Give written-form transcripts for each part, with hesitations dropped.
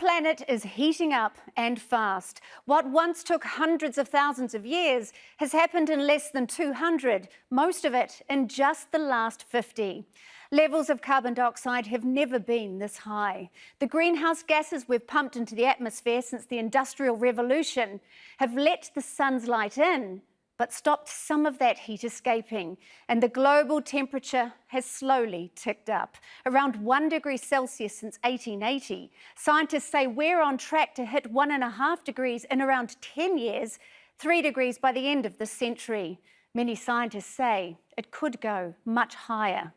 planet is heating up and fast. What once took hundreds of thousands of years has happened in less than 200, most of it in just the last 50. Levels of carbon dioxide have never been this high. The greenhouse gases we've pumped into the atmosphere since the Industrial Revolution have let the sun's light in, but stopped some of that heat escaping, and the global temperature has slowly ticked up. Around 1 degree Celsius since 1880. Scientists say we're on track to hit 1.5 degrees in around 10 years, 3 degrees by the end of this century. Many scientists say it could go much higher.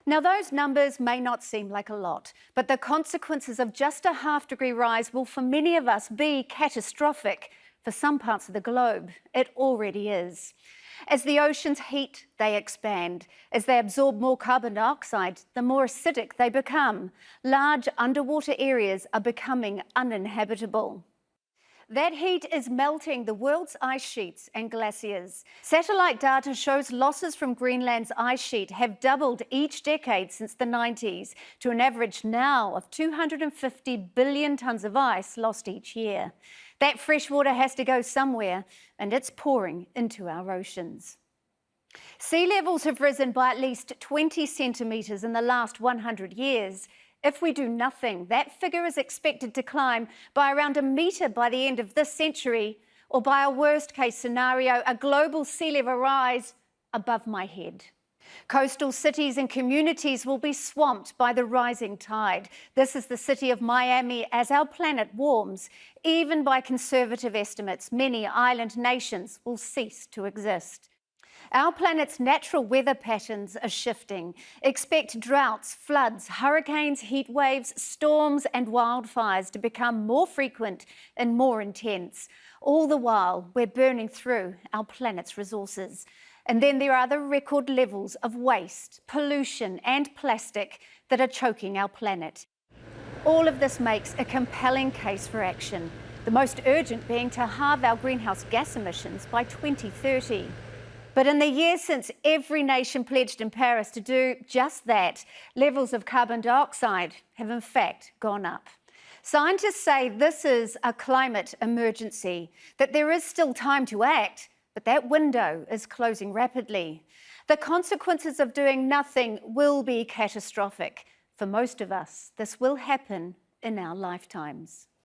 Now, those numbers may not seem like a lot, but the consequences of just a half-degree rise will, for many of us, be catastrophic. For some parts of the globe, it already is. As the oceans heat, they expand. As they absorb more carbon dioxide, the more acidic they become. Large underwater areas are becoming uninhabitable. That heat is melting the world's ice sheets and glaciers. Satellite data shows losses from Greenland's ice sheet have doubled each decade since the 90s, to an average now of 250 billion tonnes of ice lost each year. That fresh water has to go somewhere, and it's pouring into our oceans. Sea levels have risen by at least 20 centimetres in the last 100 years. If we do nothing, that figure is expected to climb by around 1 metre by the end of this century, or by a worst-case scenario, a global sea level rise above my head. Coastal cities and communities will be swamped by the rising tide. This is the city of Miami as our planet warms. Even by conservative estimates, many island nations will cease to exist. Our planet's natural weather patterns are shifting. Expect droughts, floods, hurricanes, heat waves, storms and wildfires to become more frequent and more intense. All the while, we're burning through our planet's resources. And then there are the record levels of waste, pollution and plastic that are choking our planet. All of this makes a compelling case for action, the most urgent being to halve our greenhouse gas emissions by 2030. But in the years since every nation pledged in Paris to do just that, levels of carbon dioxide have in fact gone up. Scientists say this is a climate emergency, that there is still time to act, but that window is closing rapidly. The consequences of doing nothing will be catastrophic. For most of us, this will happen in our lifetimes.